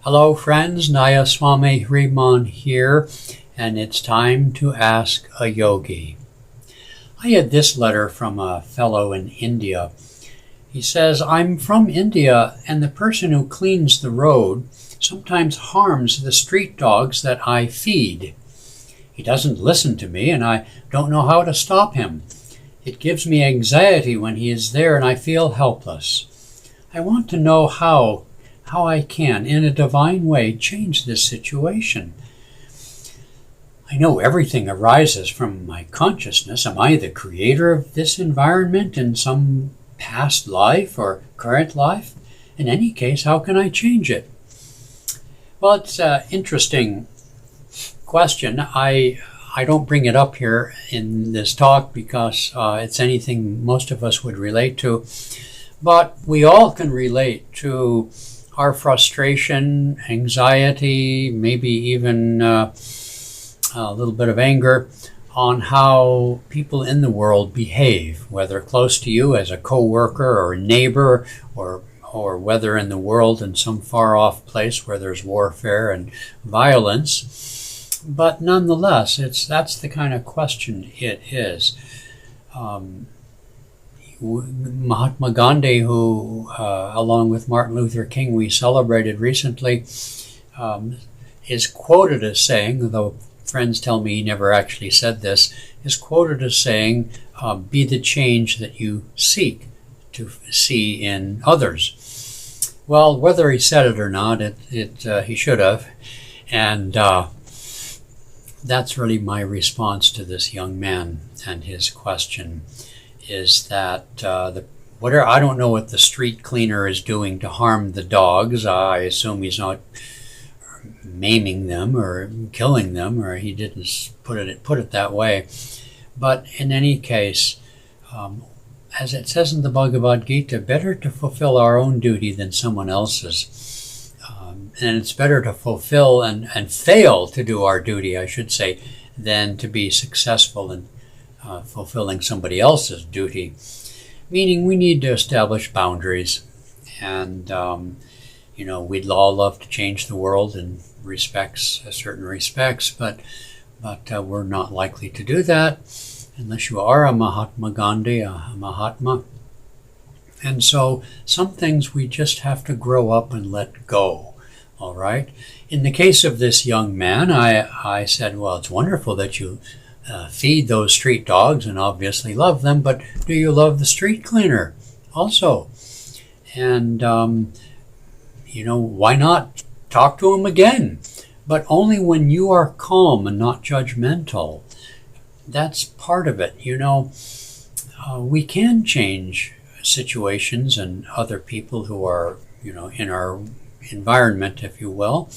Hello friends, Nayaswami Hriman here, and it's time to ask a yogi. I had this letter from a fellow in India. He says, I'm from India, and the person who cleans the road sometimes harms the street dogs that I feed. He doesn't listen to me, and I don't know how to stop him. It gives me anxiety when he is there, and I feel helpless. I want to know how I can, in a divine way, change this situation. I know everything arises from my consciousness. Am I the creator of this environment in some past life or current life? In any case, how can I change it? Well, it's an interesting question. I don't bring it up here in this talk because it's anything most of us would relate to. But we all can relate to our frustration, anxiety, maybe even a little bit of anger on how people in the world behave, whether close to you as a co-worker or a neighbor, or whether in the world in some far-off place where there's warfare and violence. But nonetheless, that's the kind of question it is. Mahatma Gandhi, who, along with Martin Luther King, we celebrated recently, is quoted as saying, though friends tell me he never actually said this, is quoted as saying, be the change that you seek to see in others. Well, whether he said it or not, he should have. And that's really my response to this young man and his question. Is that I don't know what the street cleaner is doing to harm the dogs. I assume he's not maiming them or killing them, or he didn't put it that way. But in any case, as it says in the Bhagavad Gita, better to fulfill our own duty than someone else's. And it's better to fulfill and fail to do our duty, I should say, than to be successful in fulfilling somebody else's duty, meaning we need to establish boundaries. And, we'd all love to change the world in certain respects, but we're not likely to do that unless you are a Mahatma Gandhi, a Mahatma. And so some things we just have to grow up and let go, all right? In the case of this young man, I said, well, it's wonderful that you feed those street dogs and obviously love them, but do you love the street cleaner also? And, why not talk to him again? But only when you are calm and not judgmental. That's part of it. We can change situations and other people who are, in our environment, if you will,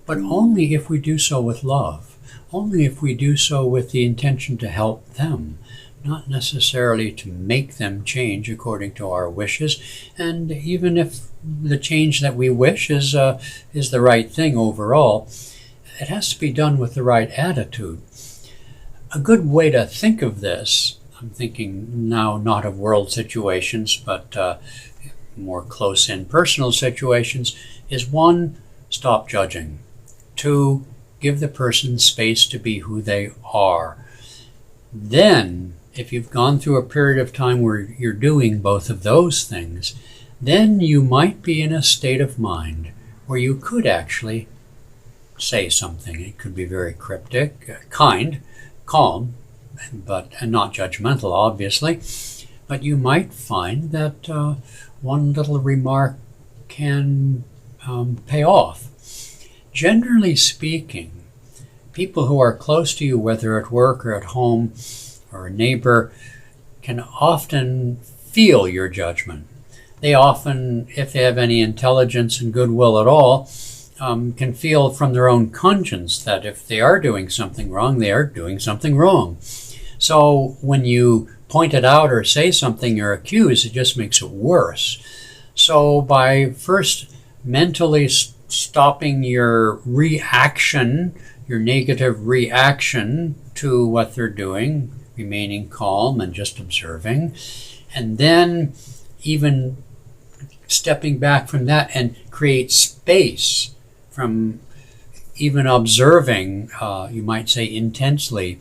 but only if we do so with love. Only if we do so with the intention to help them, not necessarily to make them change according to our wishes. And even if the change that we wish is the right thing overall, it has to be done with the right attitude. A good way to think of this, I'm thinking now not of world situations, but more close-in personal situations, is 1, stop judging. 2, give the person space to be who they are. Then, if you've gone through a period of time where you're doing both of those things, then you might be in a state of mind where you could actually say something. It could be very cryptic, kind, calm, and not judgmental, obviously. But you might find that one little remark can pay off. Generally speaking, people who are close to you, whether at work or at home or a neighbor, can often feel your judgment. They often, if they have any intelligence and goodwill at all, can feel from their own conscience that if they are doing something wrong, they are doing something wrong. So when you point it out or say something or accuse, it just makes it worse. So by first mentally stopping your reaction, your negative reaction to what they're doing, remaining calm and just observing, and then even stepping back from that and create space from even observing, you might say intensely,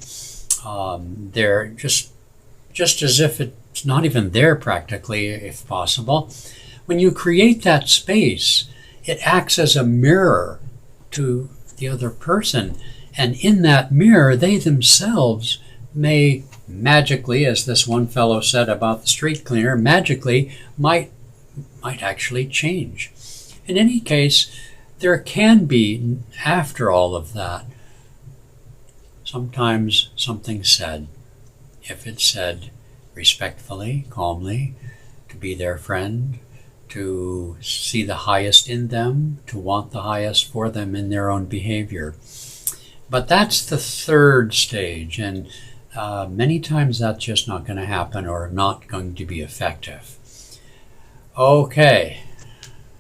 they're just as if it's not even there practically, if possible. When you create that space, it acts as a mirror to the other person. And in that mirror, they themselves may magically, as this one fellow said about the street cleaner, magically might actually change. In any case, there can be, after all of that, sometimes something said. If it's said respectfully, calmly, to be their friend, to see the highest in them, to want the highest for them in their own behavior. But that's the third stage, and many times that's just not going to happen or not going to be effective. Okay,